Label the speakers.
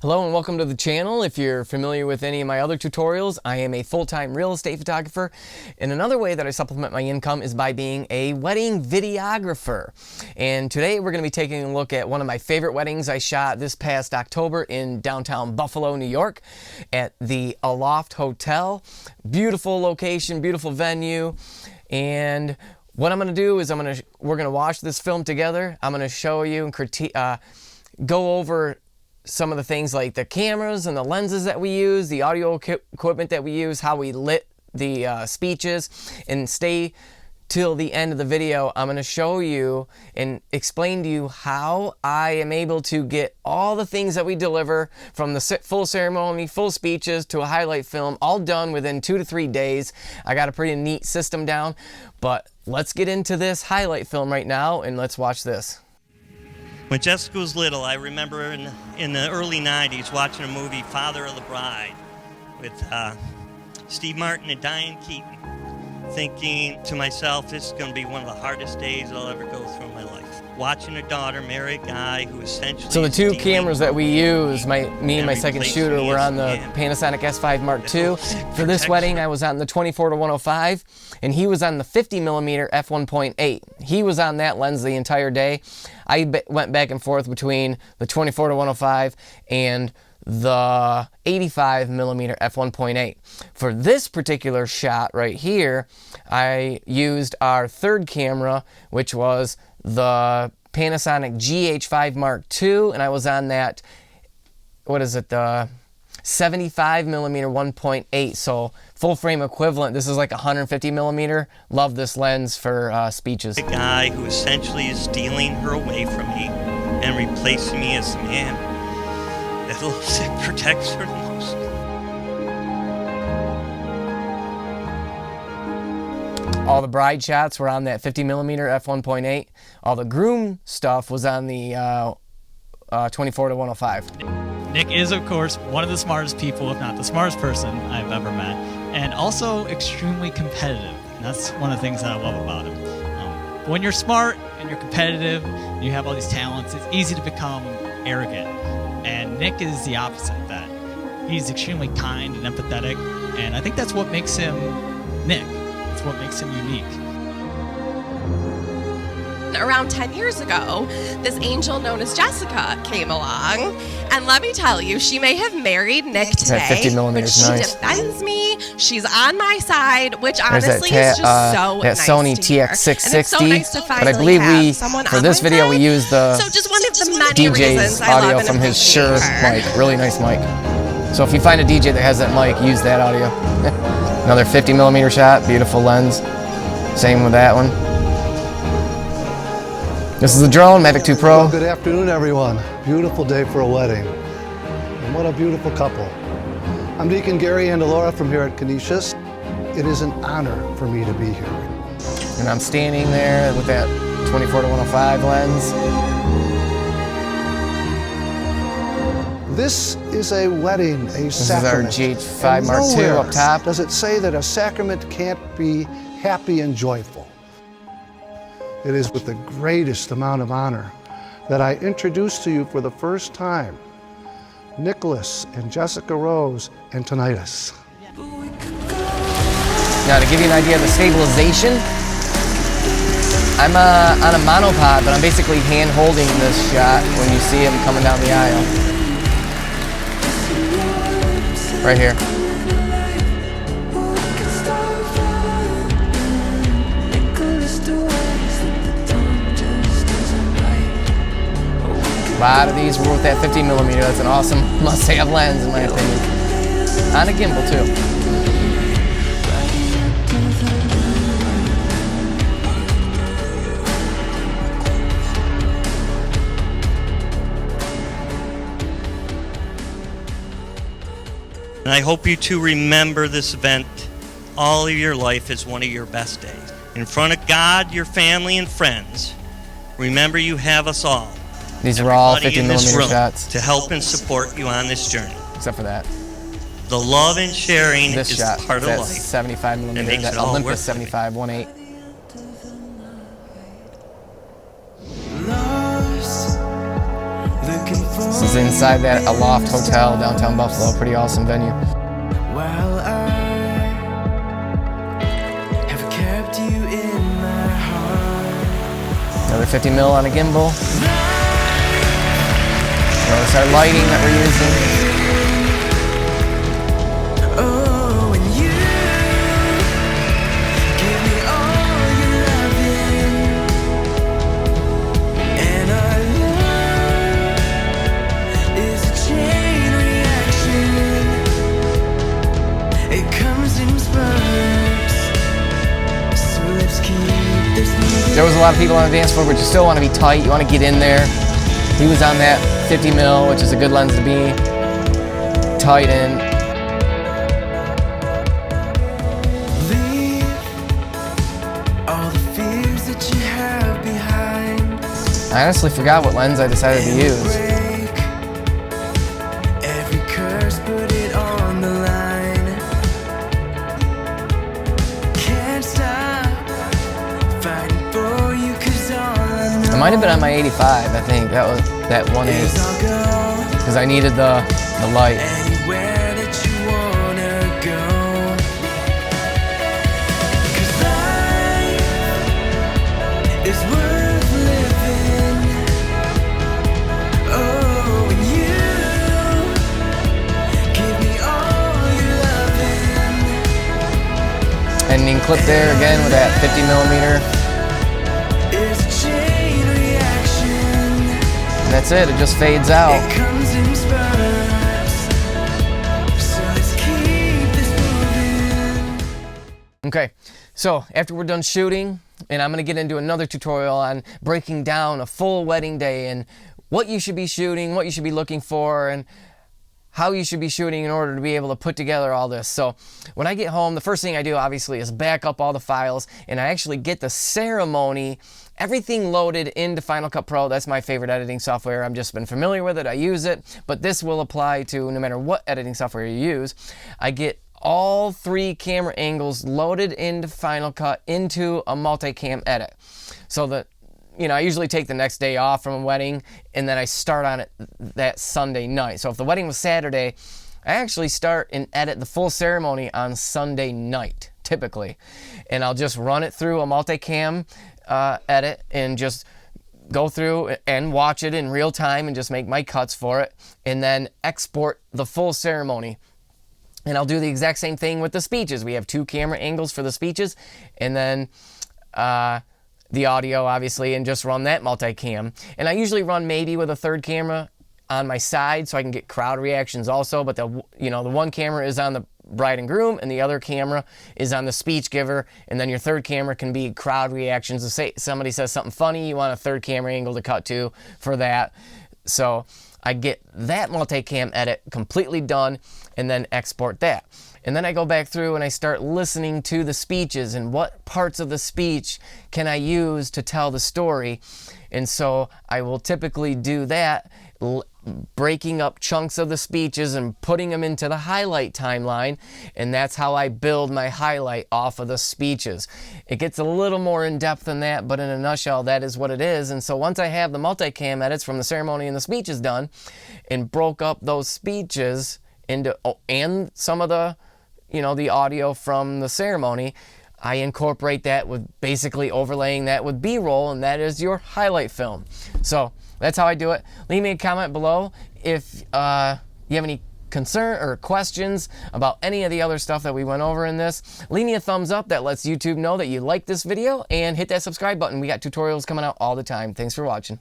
Speaker 1: Hello and welcome to the channel. If you're familiar with any of my other tutorials, I am a full-time real estate photographer, and another way that I supplement my income is by being a wedding videographer. And today we're going to be taking a look at one of my favorite weddings I shot this past October in downtown Buffalo, New York at the Aloft Hotel. Beautiful location, beautiful venue, and what I'm going to do is we're going to watch this film together. I'm going to show you and go over some of the things like the cameras and the lenses that we use, the audio equipment that we use, how we lit the speeches, and stay till the end of the video. I'm going to show you and explain to you how I am able to get all the things that we deliver, from the full ceremony, full speeches, to a highlight film, all done within 2 to 3 days. I got a pretty neat system down, but let's get into this highlight film right now and let's watch this.
Speaker 2: When Jessica was little, I remember in the early 90s watching a movie, Father of the Bride, with Steve Martin and Diane Keaton, thinking to myself, this is going to be one of the hardest days I'll ever go through in my life. Watching a daughter marry a guy who essentially... So
Speaker 1: the two cameras that we use, me and my second shooter, were on the Panasonic S5 Mark II. For this wedding, I was on the 24-105, and he was on the 50mm f1.8. He was on that lens the entire day. I went back and forth between the 24-105 and the 85mm f1.8. For this particular shot right here, I used our third camera, which was the Panasonic GH5 Mark II, and I was on that, the 75mm 1.8, so full frame equivalent. This is like 150mm. Love this lens for speeches.
Speaker 2: A guy who essentially is stealing her away from me and replacing me as the man that loves and protects her the most.
Speaker 1: All the bride shots were on that 50mm f1.8. All the groom stuff was on the 24-105.
Speaker 3: Nick is, of course, one of the smartest people, if not the smartest person I've ever met, and also extremely competitive. And that's one of the things that I love about him. When you're smart and you're competitive, and you have all these talents, it's easy to become arrogant. And Nick is the opposite of that. He's extremely kind and empathetic, and I think that's what makes him Nick. It's what makes him unique.
Speaker 4: Around 10 years ago, this angel known as Jessica came along, and let me tell you, she may have married Nick today,
Speaker 1: that 50mm
Speaker 4: but she
Speaker 1: nice.
Speaker 4: Defends me. She's on my side, which honestly is just so
Speaker 1: that
Speaker 4: nice
Speaker 1: Sony
Speaker 4: to hear.
Speaker 1: TX660.
Speaker 4: And it's so nice to
Speaker 1: but I believe for this video we used the
Speaker 4: so just one of the many
Speaker 1: DJ's
Speaker 4: reasons I love
Speaker 1: audio
Speaker 4: and
Speaker 1: from his
Speaker 4: appreciate
Speaker 1: Shure
Speaker 4: her.
Speaker 1: mic, really nice mic. So if you find a DJ that has that mic, use that audio. Another 50mm shot, beautiful lens. Same with that one. This is the drone, Mavic 2 Pro.
Speaker 5: Well, good afternoon, everyone. Beautiful day for a wedding. And what a beautiful couple. I'm Deacon Gary and Laura from here at Canisius. It is an honor for me to be here.
Speaker 1: And I'm standing there with that 24-105 lens.
Speaker 5: This is a wedding, a sacrament.
Speaker 1: This is our GH5 Mark II up top.
Speaker 5: Does it say that a sacrament can't be happy and joyful? It is with the greatest amount of honor that I introduce to you for the first time Nicholas and Jessica Rose and Tinnitus.
Speaker 1: Now to give you an idea of the stabilization, I'm on a monopod, but I'm basically hand holding this shot when you see him coming down the aisle. Right here. A lot of these were with that 50mm. That's an awesome must-have lens in my opinion. On a gimbal too.
Speaker 2: And I hope you two remember this event all of your life as one of your best days. In front of God, your family, and friends, remember you have us all.
Speaker 1: These are all
Speaker 2: Everybody in this
Speaker 1: 50mm
Speaker 2: room
Speaker 1: shots.
Speaker 2: to help and support you on this journey.
Speaker 1: Except for that.
Speaker 2: The love and sharing
Speaker 1: This
Speaker 2: is
Speaker 1: shot,
Speaker 2: part of
Speaker 1: that
Speaker 2: life.
Speaker 1: 75mm,
Speaker 2: It makes
Speaker 1: that
Speaker 2: it all
Speaker 1: Olympus
Speaker 2: worth it.
Speaker 1: 75 1.8.
Speaker 6: Lost, looking for
Speaker 1: This is inside that Aloft Hotel, downtown Buffalo. Pretty awesome venue.
Speaker 6: While I have kept you in my heart.
Speaker 1: Another 50 mil on a gimbal. Notice our lighting that we're using.
Speaker 6: Oh, and you give me all your loving, and our love is a chain reaction. It comes in spurts, so let's keep this moving.
Speaker 1: There was a lot of people on the dance floor, but you still want to be tight. You want to get in there. He was on that 50 mil, which is a good lens to be tight in.
Speaker 6: Leave all the fears that you have behind.
Speaker 1: I honestly forgot what lens I decided to use.
Speaker 6: Break every curse, put it on the line. Can't stop fighting for you, 'cause all I know
Speaker 1: It might have been on my 85, I think. That was that 1.8.
Speaker 6: is I'll go
Speaker 1: Because I needed the light.
Speaker 6: anywhere that you wanna go. 'Cause life is worth living. Oh, and you give me all your loving.
Speaker 1: Ending clip there again with that 50 millimeter.
Speaker 6: It's a chain reaction.
Speaker 1: And that's it. It just fades out.
Speaker 6: It comes in spurts. So let's keep this moving.
Speaker 1: Okay, so after we're done shooting, and I'm going to get into another tutorial on breaking down a full wedding day and what you should be shooting, what you should be looking for, and how you should be shooting in order to be able to put together all this. So when I get home, the first thing I do obviously is back up all the files, and I actually get the ceremony, everything loaded into Final Cut Pro. That's my favorite editing software. I've just been familiar with it. I use it, but this will apply to no matter what editing software you use. I get all 3 camera angles loaded into Final Cut into a multicam edit. So that, you know, I usually take the next day off from a wedding, and then I start on it that Sunday night. So if the wedding was Saturday, I actually start and edit the full ceremony on Sunday night, typically. And I'll just run it through a multicam edit and just go through and watch it in real time and just make my cuts for it, and then export the full ceremony. And I'll do the exact same thing with the speeches. We have 2 camera angles for the speeches, and then the audio, obviously, and just run that multicam. And I usually run maybe with a 3rd camera on my side so I can get crowd reactions also, but the one camera is on the bride and groom, and the other camera is on the speech giver, and then your 3rd camera can be crowd reactions. If say somebody says something funny, you want a 3rd camera angle to cut to for that. So I get that multicam edit completely done and then export that. And then I go back through and I start listening to the speeches and what parts of the speech can I use to tell the story. And so I will typically do that, breaking up chunks of the speeches and putting them into the highlight timeline, and that's how I build my highlight off of the speeches. It gets a little more in depth than that, but in a nutshell, that is what it is. And so once I have the multicam edits from the ceremony and the speeches done, and broke up those speeches into and some of the the audio from the ceremony, I incorporate that with basically overlaying that with B-roll, and that is your highlight film. So that's how I do it. Leave me a comment below if you have any concern or questions about any of the other stuff that we went over in this. Leave me a thumbs up. That lets YouTube know that you like this video, and hit that subscribe button. We got tutorials coming out all the time. Thanks for watching.